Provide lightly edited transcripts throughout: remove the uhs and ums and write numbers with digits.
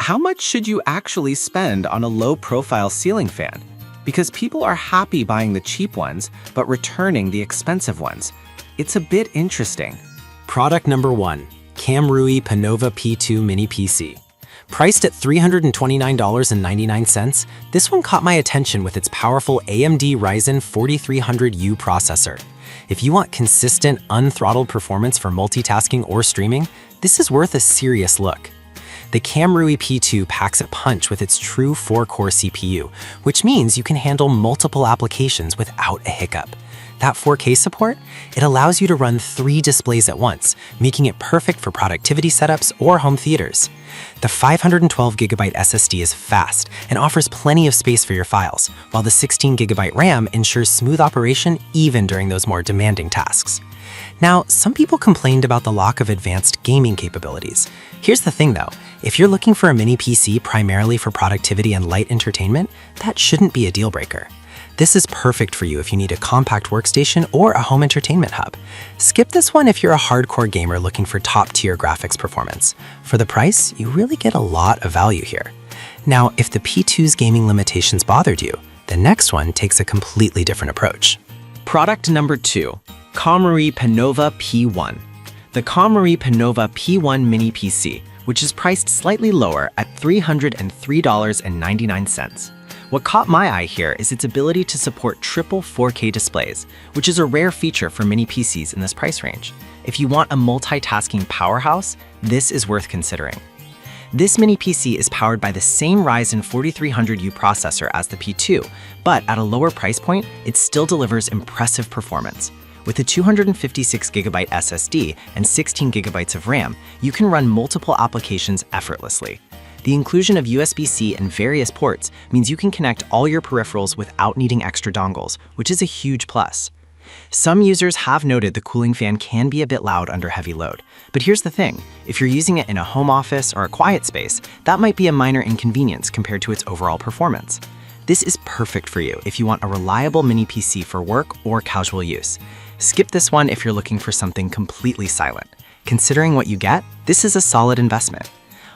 how much should you actually spend on a low-profile ceiling fan? Because people are happy buying the cheap ones, but returning the expensive ones. It's a bit interesting. Product number 1, Camrui Panova P2 Mini PC. Priced at $329.99, this one caught my attention with its powerful AMD Ryzen 4300U processor. If you want consistent, unthrottled performance for multitasking or streaming, this is worth a serious look. The Camrui P2 packs a punch with its true 4-core CPU, which means you can handle multiple applications without a hiccup. That 4K support? It allows you to run 3 displays at once, making it perfect for productivity setups or home theaters. The 512GB SSD is fast and offers plenty of space for your files, while the 16GB RAM ensures smooth operation even during those more demanding tasks. Now, some people complained about the lack of advanced gaming capabilities. Here's the thing though, if you're looking for a mini PC primarily for productivity and light entertainment, that shouldn't be a deal breaker. This is perfect for you if you need a compact workstation or a home entertainment hub. Skip this one if you're a hardcore gamer looking for top-tier graphics performance. For the price, you really get a lot of value here. Now, if the P2's gaming limitations bothered you, the next one takes a completely different approach. Product number 2, Camrui Panova P1. The Camrui Panova P1 Mini PC, which is priced slightly lower at $303.99. What caught my eye here is its ability to support triple 4K displays, which is a rare feature for mini PCs in this price range. If you want a multitasking powerhouse, this is worth considering. This mini PC is powered by the same Ryzen 4300U processor as the P2, but at a lower price point, it still delivers impressive performance. With a 256GB SSD and 16GB of RAM, you can run multiple applications effortlessly. The inclusion of USB-C and various ports means you can connect all your peripherals without needing extra dongles, which is a huge plus. Some users have noted the cooling fan can be a bit loud under heavy load. But here's the thing, if you're using it in a home office or a quiet space, that might be a minor inconvenience compared to its overall performance. This is perfect for you if you want a reliable mini PC for work or casual use. Skip this one if you're looking for something completely silent. Considering what you get, this is a solid investment.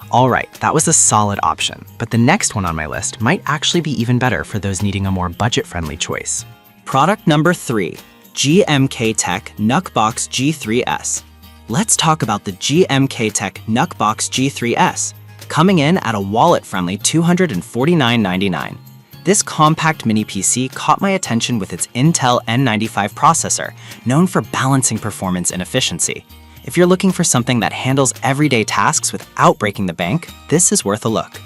All right, that was a solid option, but the next one on my list might actually be even better for those needing a more budget-friendly choice. Product number 3, GMK Tech NUCbox G3S. Let's talk about the GMK Tech NUCbox G3S, coming in at a wallet-friendly $249.99. This compact mini PC caught my attention with its Intel N95 processor, known for balancing performance and efficiency. If you're looking for something that handles everyday tasks without breaking the bank, this is worth a look.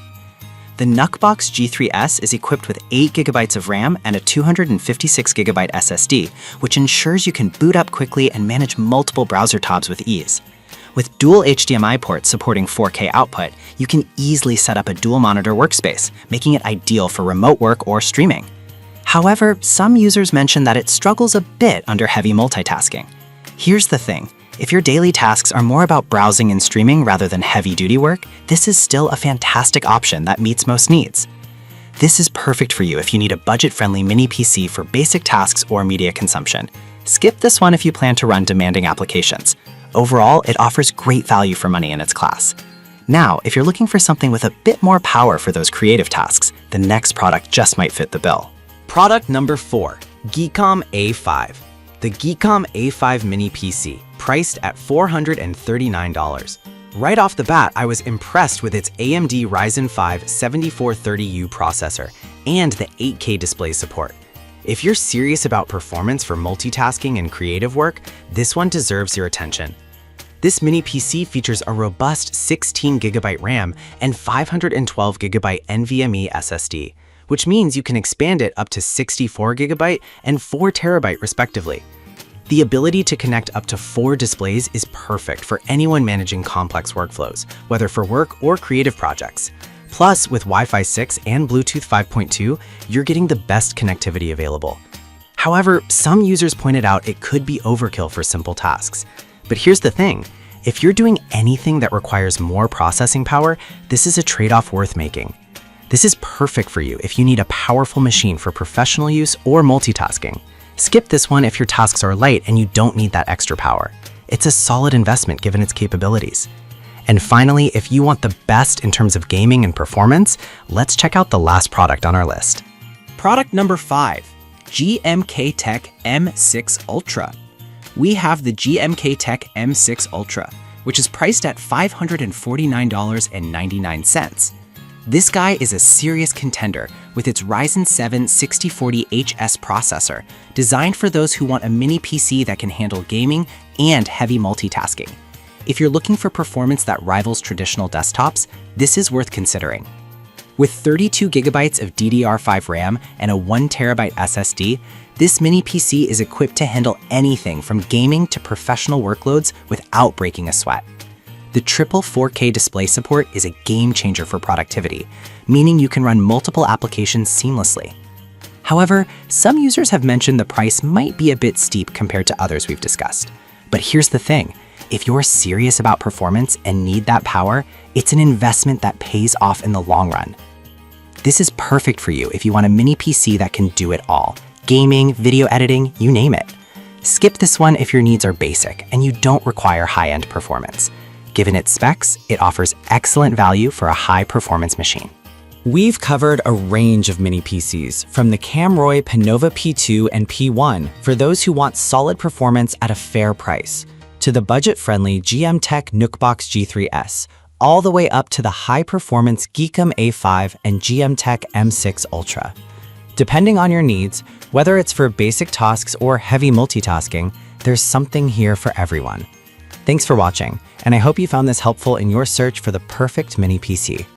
The NUCbox G3S is equipped with 8GB of RAM and a 256GB SSD, which ensures you can boot up quickly and manage multiple browser tabs with ease. With dual HDMI ports supporting 4K output, you can easily set up a dual-monitor workspace, making it ideal for remote work or streaming. However, some users mention that it struggles a bit under heavy multitasking. Here's the thing. If your daily tasks are more about browsing and streaming rather than heavy-duty work, this is still a fantastic option that meets most needs. This is perfect for you if you need a budget-friendly mini PC for basic tasks or media consumption. Skip this one if you plan to run demanding applications. Overall, it offers great value for money in its class. Now, if you're looking for something with a bit more power for those creative tasks, the next product just might fit the bill. Product number 4, Geekom A5. The Geekom A5 Mini PC, priced at $439. Right off the bat, I was impressed with its AMD Ryzen 5 7430U processor and the 8K display support. If you're serious about performance for multitasking and creative work, this one deserves your attention. This mini PC features a robust 16GB RAM and 512GB NVMe SSD, which means you can expand it up to 64GB and 4TB respectively. The ability to connect up to 4 displays is perfect for anyone managing complex workflows, whether for work or creative projects. Plus, with Wi-Fi 6 and Bluetooth 5.2, you're getting the best connectivity available. However, some users pointed out it could be overkill for simple tasks. But here's the thing, if you're doing anything that requires more processing power, this is a trade-off worth making. This is perfect for you if you need a powerful machine for professional use or multitasking. Skip this one if your tasks are light and you don't need that extra power. It's a solid investment given its capabilities. And finally, if you want the best in terms of gaming and performance, let's check out the last product on our list. Product number 5, GMK Tech M6 Ultra. We have the GMK Tech M6 Ultra, which is priced at $549.99. This guy is a serious contender with its Ryzen 7 6040HS processor, designed for those who want a mini PC that can handle gaming and heavy multitasking. If you're looking for performance that rivals traditional desktops, this is worth considering. With 32 gigabytes of DDR5 RAM and a 1 terabyte SSD, this mini PC is equipped to handle anything from gaming to professional workloads without breaking a sweat. The triple 4K display support is a game changer for productivity, meaning you can run multiple applications seamlessly. However, some users have mentioned the price might be a bit steep compared to others we've discussed. But here's the thing, if you're serious about performance and need that power, it's an investment that pays off in the long run. This is perfect for you if you want a mini PC that can do it all. Gaming, video editing, you name it. Skip this one if your needs are basic and you don't require high-end performance. Given its specs, it offers excellent value for a high-performance machine. We've covered a range of mini PCs, from the Camroy Panova P2 and P1 for those who want solid performance at a fair price, to the budget-friendly GM Tech Nookbox G3S, all the way up to the high-performance Geekom A5 and GM Tech M6 Ultra. Depending on your needs, whether it's for basic tasks or heavy multitasking, there's something here for everyone. Thanks for watching, and I hope you found this helpful in your search for the perfect mini PC.